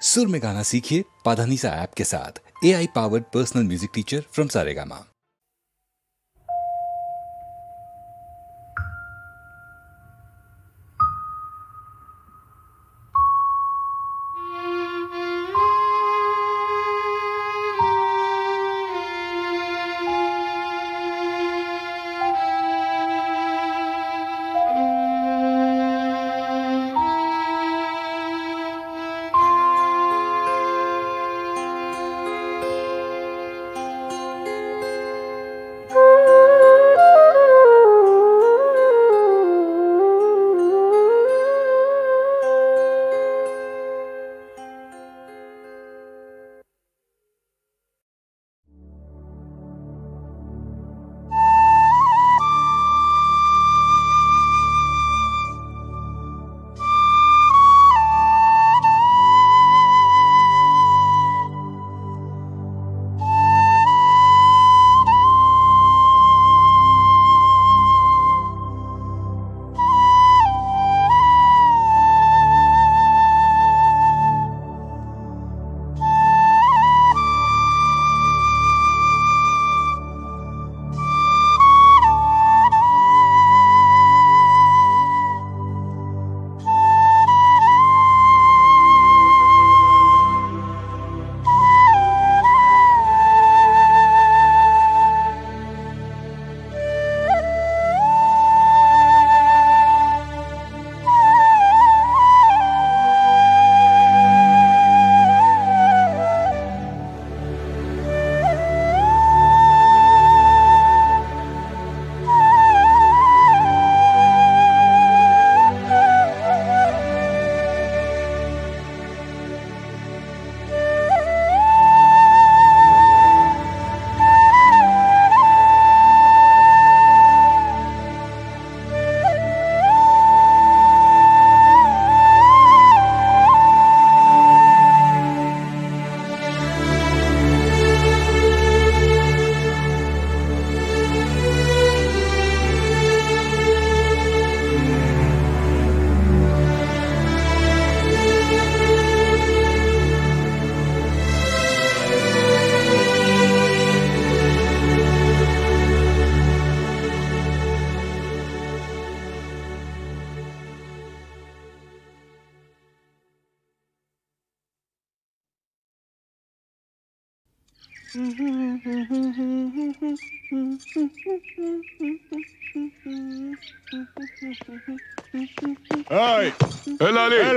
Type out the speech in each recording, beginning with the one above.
सुर में गाना सीखिए पाधानीसा ऐप के साथ। AI powered personal music teacher from Saregama.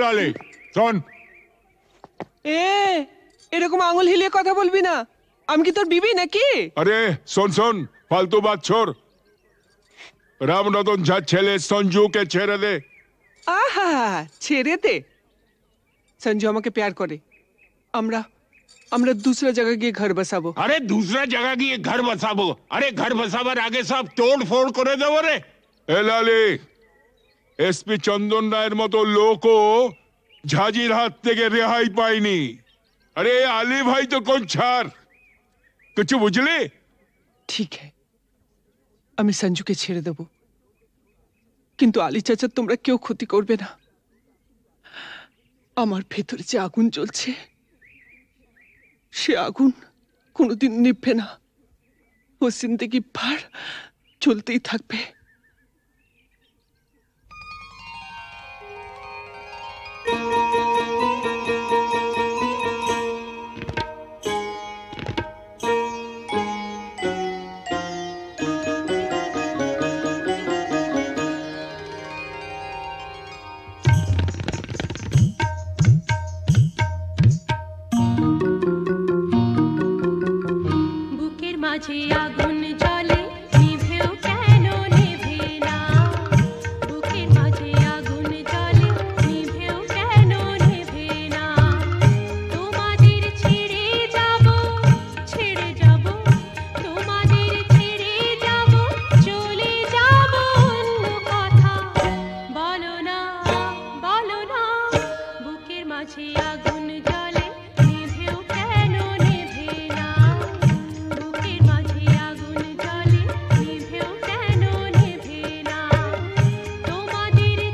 Lali শোন, এরকম আঙুল হিলিয়ে কথা বলবি না। আমি কি তোর বিবি নাকি? আরে শোন শোন, ফালতু বাত ছোড়। রামরতন ঝার ছেলে সঞ্জুকে ছেড়ে দে। আহা, ছেড়ে দে। সঞ্জু আমাকে প্যার করে। আমরা दूसरा जगह গিয়ে ঘর বসাবো। আরে दूसरा जगह গিয়ে ঘর বসাবো? আরে ঘর বসাবার আগে সব তোড় ফোড় করে দেবো রে। এ লালি, এসপি চন্দন রায়ের মতো লোকও ঝাঁঝির হাত থেকে রেহাই পায়নি। আরে আলী ভাই তো কোন ছাড়, কিছু বুঝলি? ঠিক আছে, আমি সঞ্জুকে ছেড়ে দেব, কিন্তু আলী চাচা তোমরা কেউ ক্ষতি করবে না। আমার ভেতরে যে আগুন জ্বলছে, সে আগুন কোনোদিন নিভবে না। ও জিন্দেগি ভর জ্বলতেই থাকবে। আগুন জ্বলে নিভেও কেন নেভে না, বুকের মাঝে আগুন জ্বলে নিভেও কেন নেভে না। তোমাদের ছেড়ে যাব, তোমাদের ছেড়ে যাব, চলে যাব অন্য কথা। বলো না বুকের মাঝে আগুন জ্বলে নিভেও কেন নেভে না। তোমাদের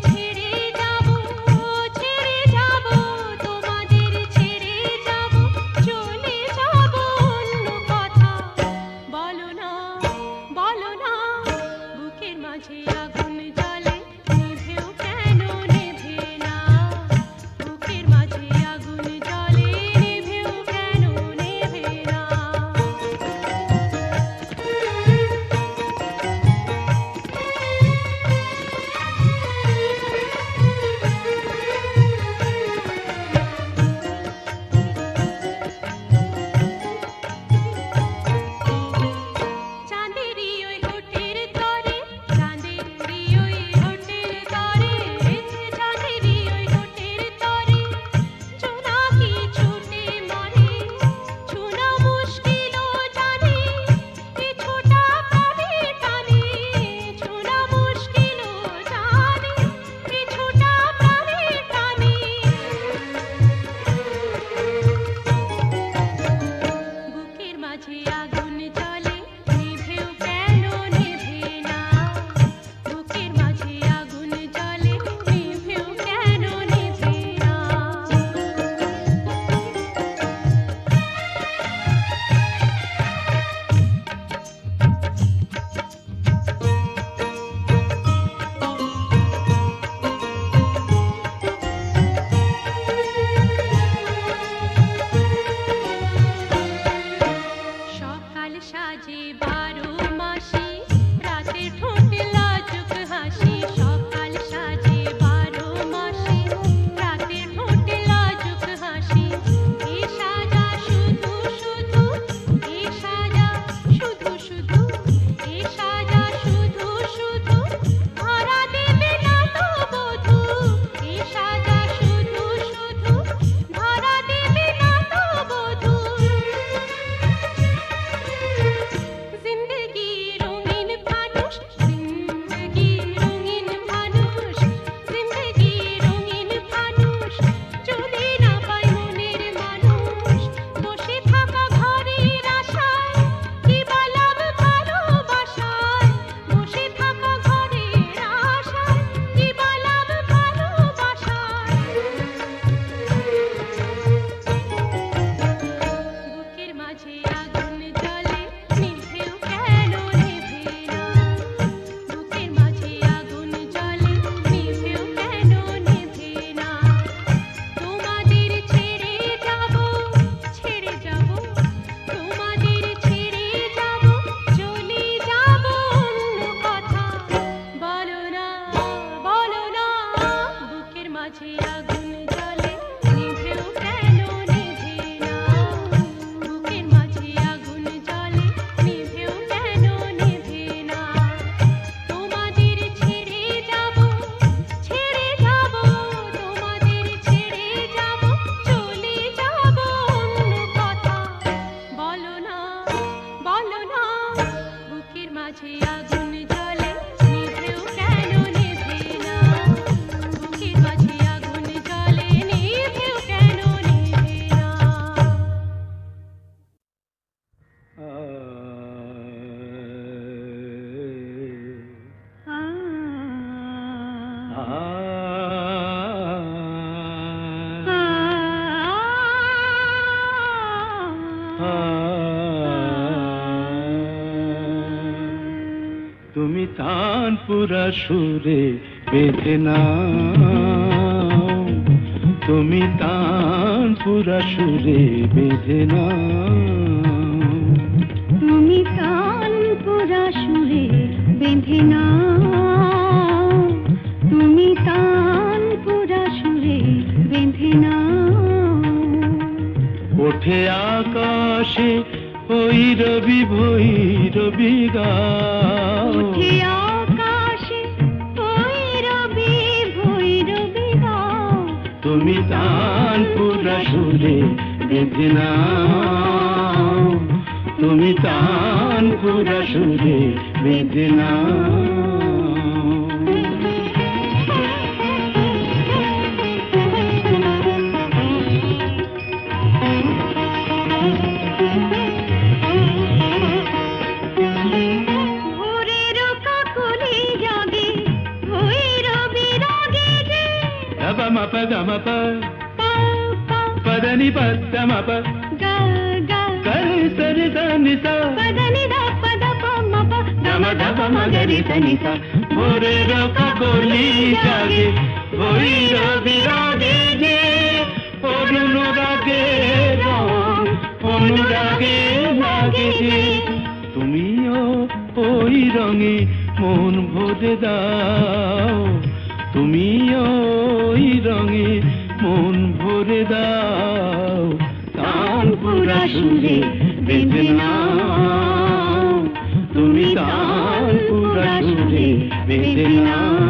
ছেড়ে যাব, তোমাদের ছেড়ে তুমি তানপুরা সুরে বেঁধে নাও, তুমি তানপুরা সুরে বেঁধে নাও, তুমি তানপুরা সুরে বেঁধে নাও, তুমি তানপুরা সুরে বেঁধে নাও। ওঠে আকাশে ভৈরবী ভৈরবী গাও, ওঠে আকাশে ভৈরবী ভৈরবী গাও, তুমি তানপুরা সুরে বেঁধে নাও, তুমি তানপুরা সুরে বেঁধে নাও। పదని పద్దమప గరి సరి సనిస పదని పద పమ గమ ధమ మగరి సనిస ভোরের কাকলি জাগে ভৈরবী রাগে যে অনুরাগে রং অনুরাগে লাগে যে তুমিও ওই রঙে মন ভরে দাও, তুমিও ওই রঙে মন ভরে দাও, তানপুরা সুরে বেঁধে নাও, তুমি তানপুরা সুরে বেঁধে নাও।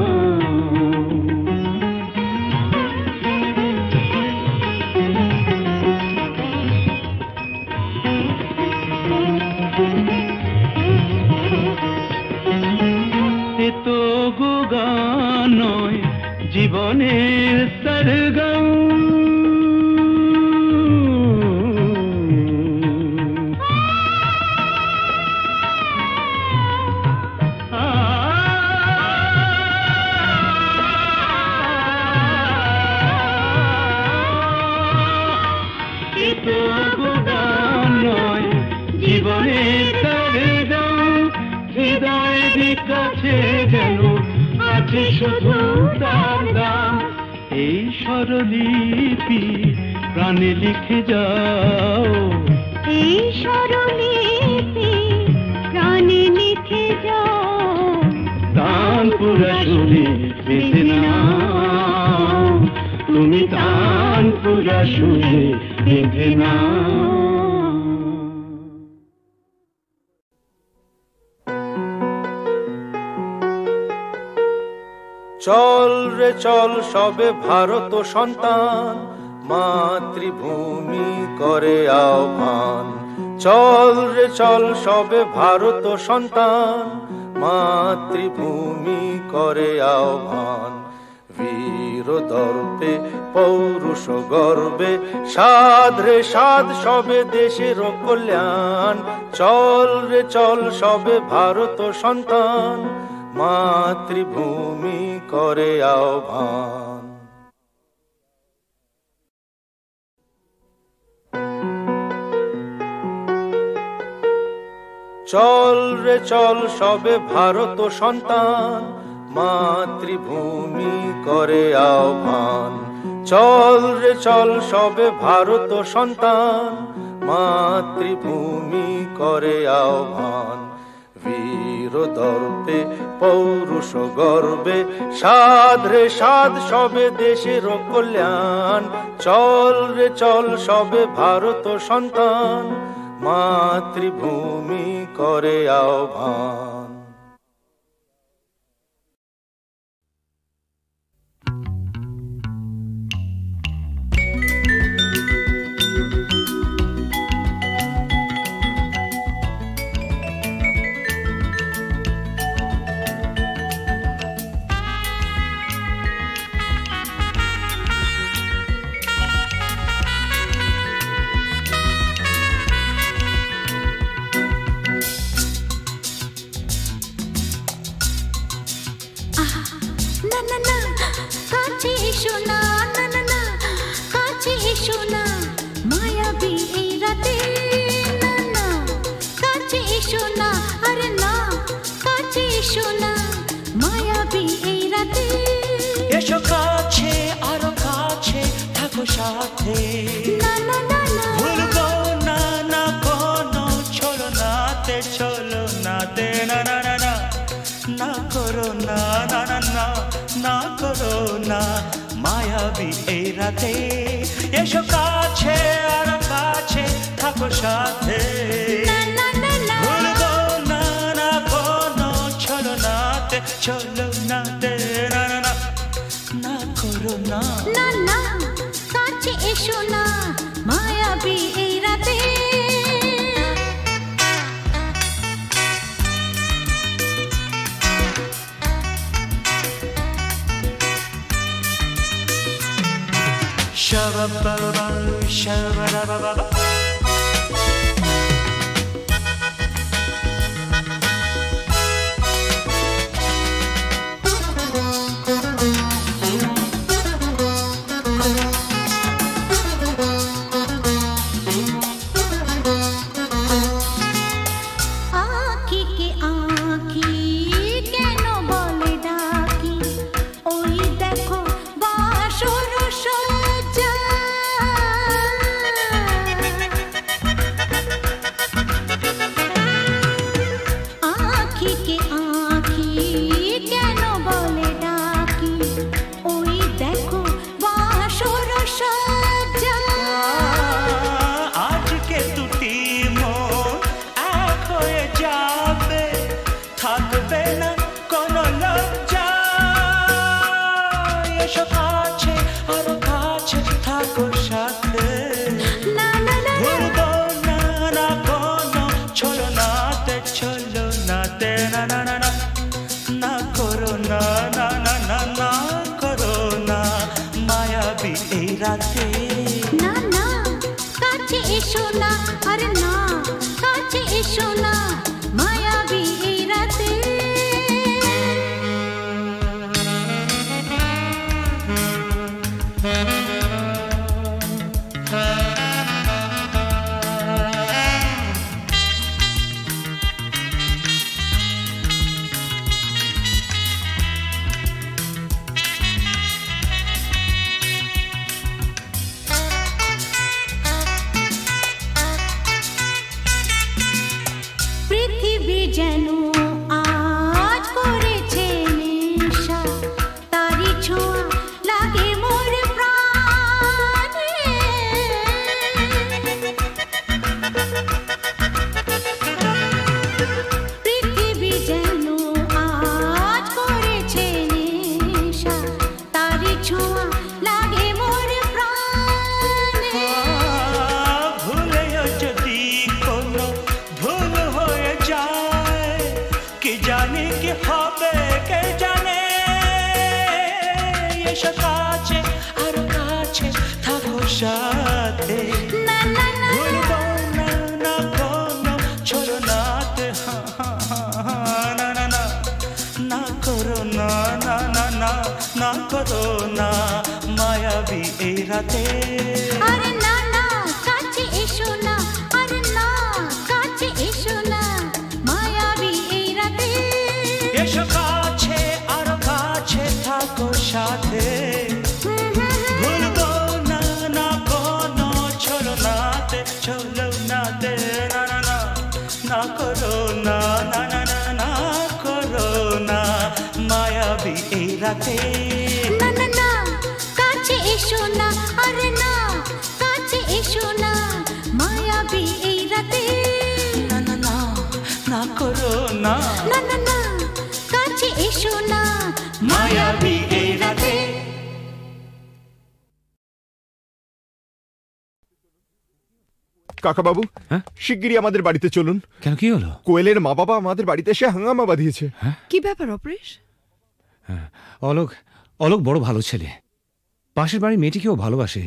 এ তো গো গান নয় জীবনের সরগম, এ তো গো গান নয় জীবনের সরগম, হৃদয়ের কাছে যেন আছে শুধু তার দাম, এই স্বরলিপি প্রাণে লিখে যাও, এই স্বরলিপি প্রাণে লিখে যাও, তানপুরা সুরে বেঁধে নাও, তুমি তানপুরা সুরে বেঁধে নাও। চল রে চল সবে ভারত সন্তান, মাতৃভূমি করে আহ্বান, চল রে চল সবে ভারত সন্তান, মাতৃভূমি করে আহ্বান, বীর দর্পে পৌরুষ গর্বে সাধ রে সাধ সবে দেশের কল্যাণ, চল রে চল সবে ভারত সন্তান, মাতৃভূমি করে আহ্বান। চল রে চল সবে ভারত সন্তান, মাতৃভূমি করে আহ্বান, চল রে চল সবে ভারত সন্তান, মাতৃভূমি করে আহ্বান, বীর দর্পে পৌরুষ গর্বে সাধ রে সাধ সবে দেশের কল্যাণ, চল রে চল সবে ভারত সন্তান, মাতৃভূমি করে আহ্বান। সাথে ভুলবো না না কোনো ছলনাতে ছলনাতে না না না না না করো না না না না না করো না মায়াবী এই রাতে এসো কাছে আর কাছে থাকো সাথে ভুলবো না না কোনো ছলনাতে ছলনাতে না না না না করো না না না কাছে এসো না মায়াবী এই রাতে Shabba-ba-ba, shabba-da-ba-ba-ba. না না কাছে এসো না আরে না কাছে এসো না মায়াবী এই রাতে যেন আজ করেছে নেশা তারি ছোঁয়া লাগে মোর প্রাণে পৃথিবী যেন আজ করেছে নেশা তারি ছোঁয়া লাগে মোর প্রাণে ভুলেও যদি কোনো ভুল হয়ে যায় কি জানি কি হবে কে জানে এসো কাছে আর কাছে থাকো সাথে না না না ভুলবো না না কোনো ছলনাতে না না না না করো না না না না না করো না মায়াবী এই রাতে আরে না না কাছে এসো না আরে না কাছে এসো না মায়াবী এই রাতে এসো কাছে আর কাছে থাকো সাথে ভুলবো না না কোনো ছলনাতে ছলনাতে না না না না করো না না না না না করো না মায়াবী এই রাতে না না না কাছে এসো না আরে না কাছে এসো না মায়াবী এই রাতে না না না না করো না না না না কাছে এসো না মায়াবী এই রাতে কাকা বাবু শিগগিরই আমাদের বাড়িতে চলুন। কেন কি হলো? কোয়েলের মা বাবা আমাদের বাড়িতে এসে হাঙ্গামা বাঁধিয়েছে। কি ব্যাপার অপরেশ? অলোক অলোক বড় ভালো ছেলে, পাশের বাড়ির মেয়েটিকেও ভালোবাসে,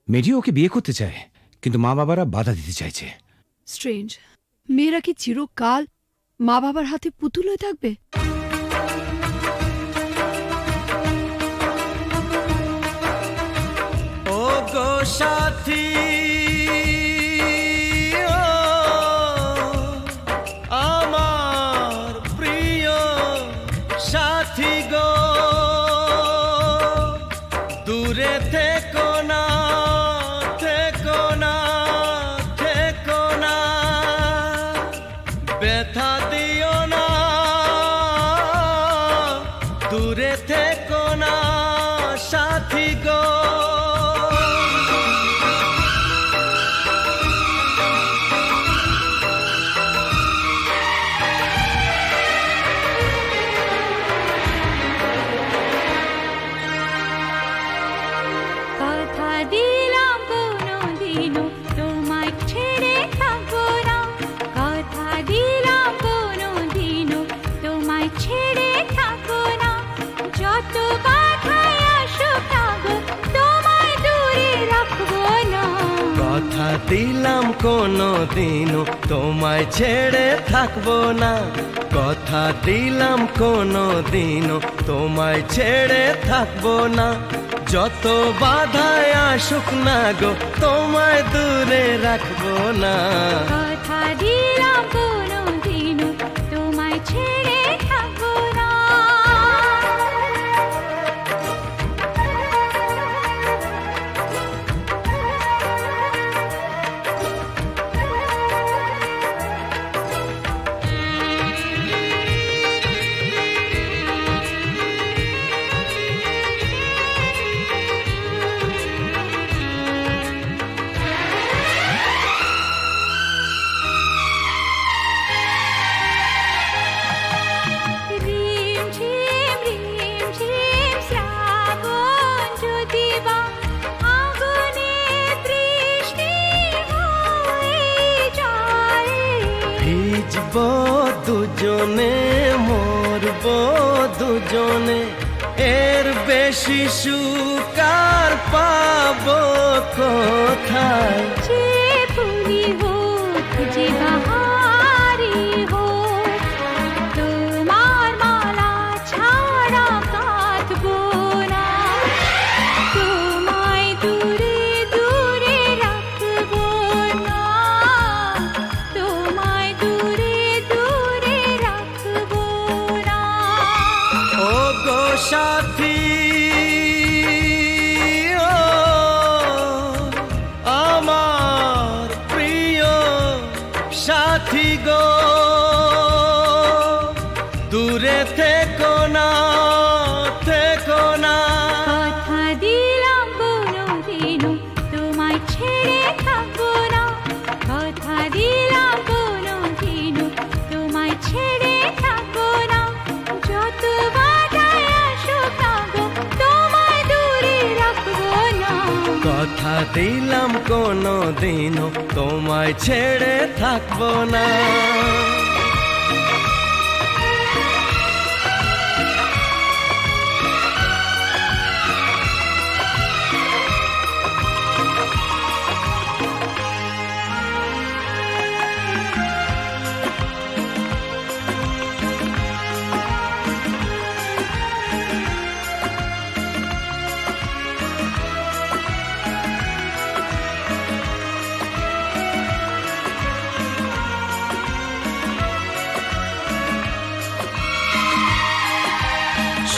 মেয়েটিও ওকে বিয়ে করতে চায়, কিন্তু মা বাবারা বাধা দিতে চাইছে। স্ট্রেঞ্জ, মেয়েরা কি চিরকাল মা বাবার হাতে পুতুল হয়ে থাকবে? ও গো সাথী আমার প্রিয় সাথী গো, দূরে থেকো না দিনও তোমায় ছেড়ে থাকবো না, কথা দিলাম কোনো দিনও তোমায় ছেড়ে থাকবো না, যত বাধায় আসুক না গো তোমায় দূরে রাখবো না। কথা দিলাম কোনো দিনও তোমায় ছেড়ে থাকবো না, কথা দিলাম কোনো দিনও তোমায় ছেড়ে থাকবো না, যত বাধায় আসুক না গো তোমায় দূরে রাখবো না। কথা দিলাম কোনো দিনও তোমায় ছেড়ে থাকবো না। ভিজবো দুজনে মরবো দুজনে, এর বেশি সুখ আর পাবো কোথায়। যে ফুলি হোক যে বাহারি হোক, তোমার মালা ছাড়া কাঁদবো না, তোমায় দূরে দূরে রাখবো না, তোমায় দূরে দূরে রাখবো না। ও গো সাথী ও আমার প্রিয় সাথী গো, দূরে থেকো না থেকো না। কথা দিলাম কোনো দিনও তোমায় ছেড়ে থাকবো না, কথা দিলাম কোনো দিনও তোমায় ছেড়ে থাকবো না, যত বাধায় আসুক না গো তোমায় দূরে রাখবো না। কথা দিলাম কোনো দিনও তোমায় ছেড়ে থাকবো না।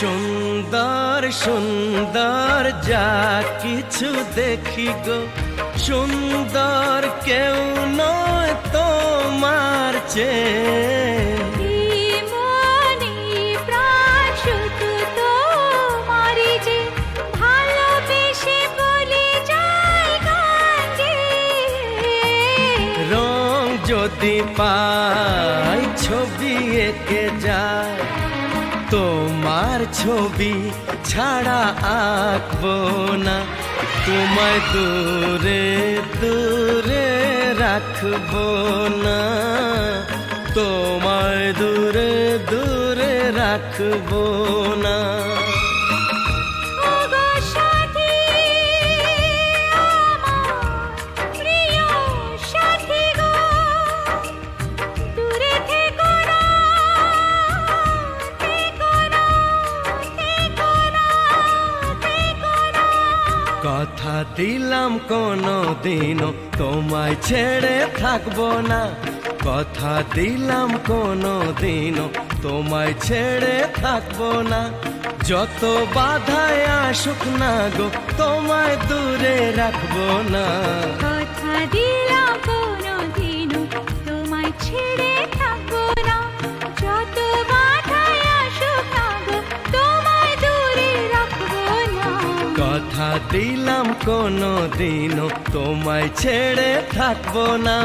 সুন্দর সুন্দর যা কিছু দেখি গো, সুন্দর কেউ নয় তোমার চেয়ে। মনে প্রাণ শুধু তোমারই যে, ভালোবেসে বলে যায় গান গেয়ে। রং যদি পাই ছবি এঁকে যায়, তোমার ছবি ছাড়া আঁকবো না, তোমায় দূরে দূরে রাখবো না, তোমায় দূরে দূরে রাখবো না। ও গো সাথী আমার প্রিয় সাথী গো, দূরে থেকো না থেকো না থেকো না থেকো না। কথা দিলাম কোনো দিনও তোমায় ছেড়ে থাকবো না, কথা দিলাম কোনো দিনও তোমায় ছেড়ে থাকবো না, যত বাধায় আসুক না গো তোমায় দূরে রাখবো না। কথা দিলাম কোনো দিনও তোমায় ছেড়ে থাকবো না, যত বাধায় আসুক না গো তোমায় দূরে রাখবো না। কথা দিলাম কোনো দিনও তোমায় ছেড়ে থাকবো না।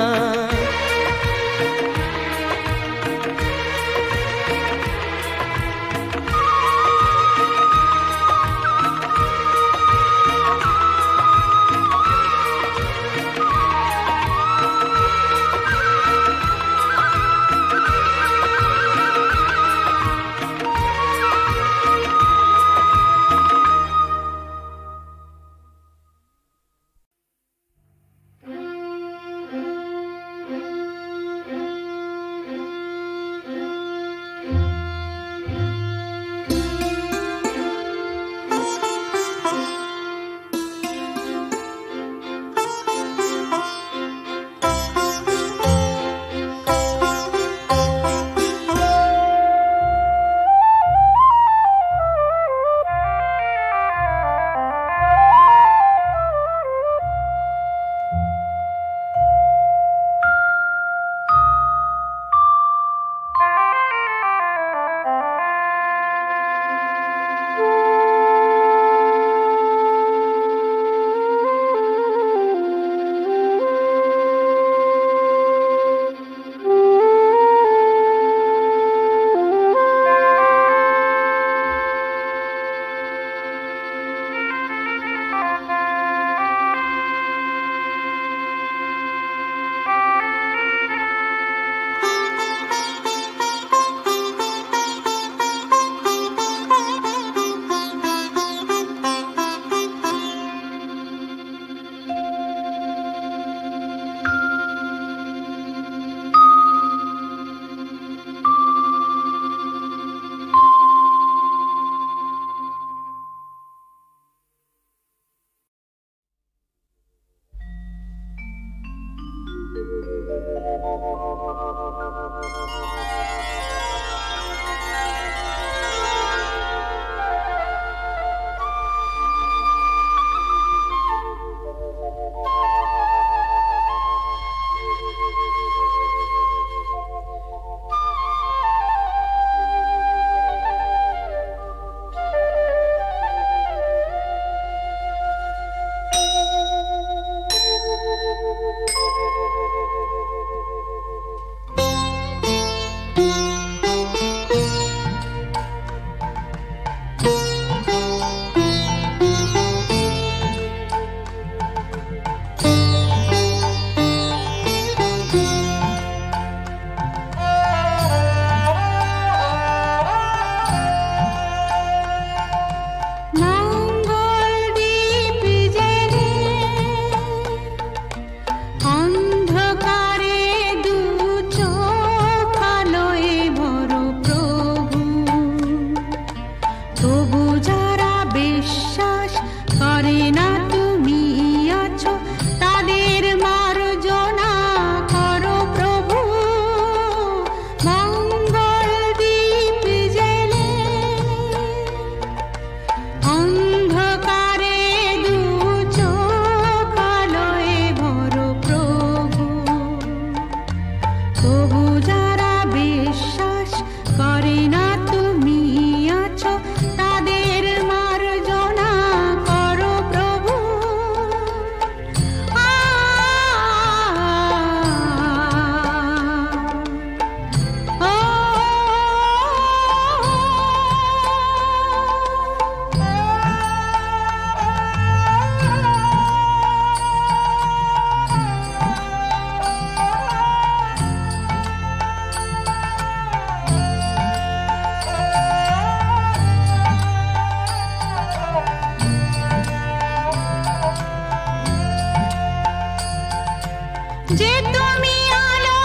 যে তুমি আলো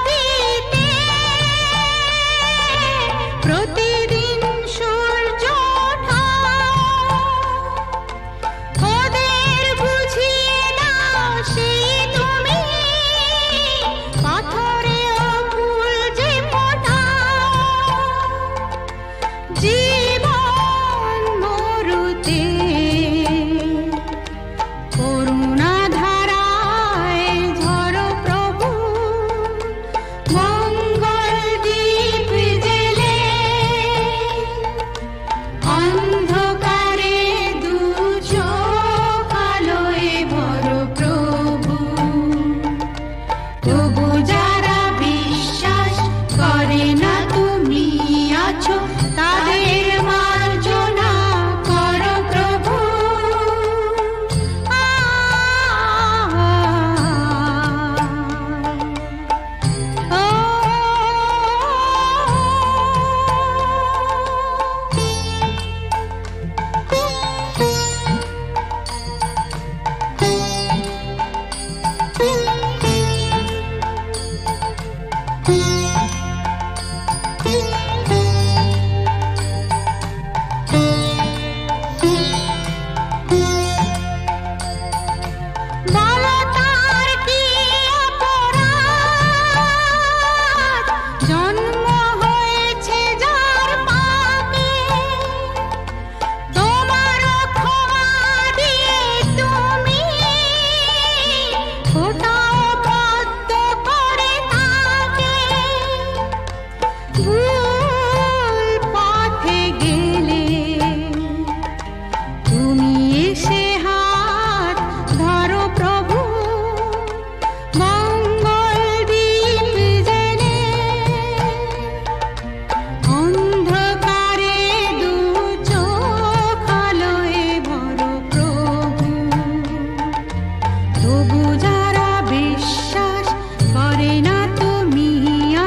দিতে প্রতিদিন সূর্য ওঠা ওদের বুঝিয়ে দাও সেই তুমি পাথরেও ফুল যে ফোটা জীবন মরুতে করুণা ধারায় ঝরো প্রভু মঙ্গল দীপ জেলে অন্ধকারে দু চোখ আলোয় ভরো প্রভু তবু যারা বিশ্বাস করে না তুমি আছো তাদের মার্জনা করো প্রভু বলো তার কি অপরাধ জন্ম হয়েছে যার পাকে তোমার ক্ষমা দিয়ে তুমি ফোটাও পদ্ম করে তাকে ভুল পথে গেলে তুমি এসে হাত ধরো প্রভু মঙ্গল দীপ জেলে অন্ধকারে দু চোখ আলোয় ভরো প্রভু তবু যারা বিশ্বাস করে না তুমি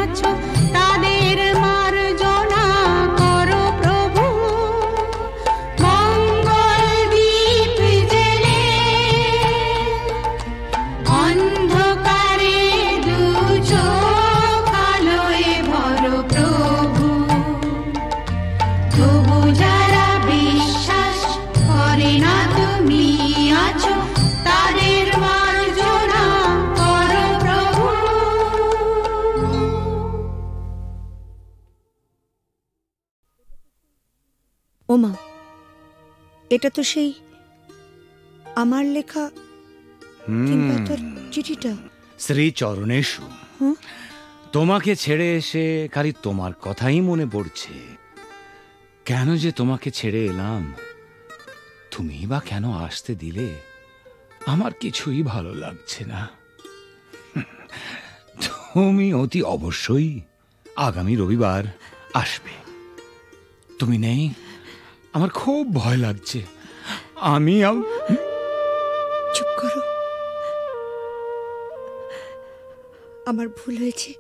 আছো তাদের মার্জনা করো প্রভু মঙ্গল দীপ জেলে অন্ধকারে দু চোখ আলোয় ভরো প্রভু তবু যারা বিশ্বাস করে না তুমি আছো তাদের মার্জনা করো প্রভু। ওমা, এটা তো সেই আমার লেখা কিংবা তোর চিঠিটা। শ্রী চরণেশু, তোমাকে ছেড়ে এসে খালি তোমার কথাই মনে পড়ছে। কেন যে তোমাকে ছেড়ে এলাম, তুমি বা কেন আসতে দিলে, আমার কিছুই ভালো লাগছে না। তুমি অতি অবশ্যই আগামী রবিবার আসবে। তুমি নেই, আমার খুব ভয় লাগছে। আমি চুপ করো, আমার ভুল হয়েছে।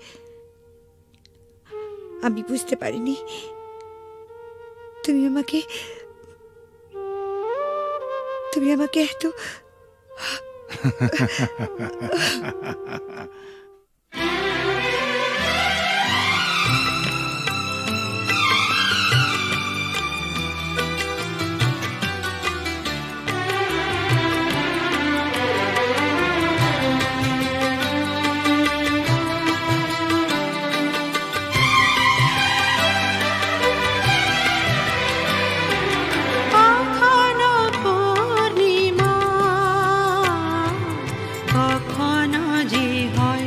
আমি বুঝতে পারিনি তুমি আমাকে এত কখনো যে হয়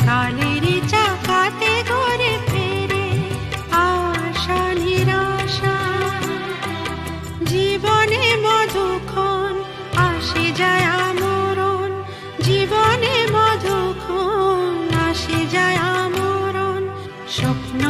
কালেরই চাকাতে ঘুরে ফিরে আশা নিরাশা জীবনে মধুক্ষণ আসে যায় আমরণ জীবনে মধুক্ষণ আসে যায় আমরণ স্বপ্ন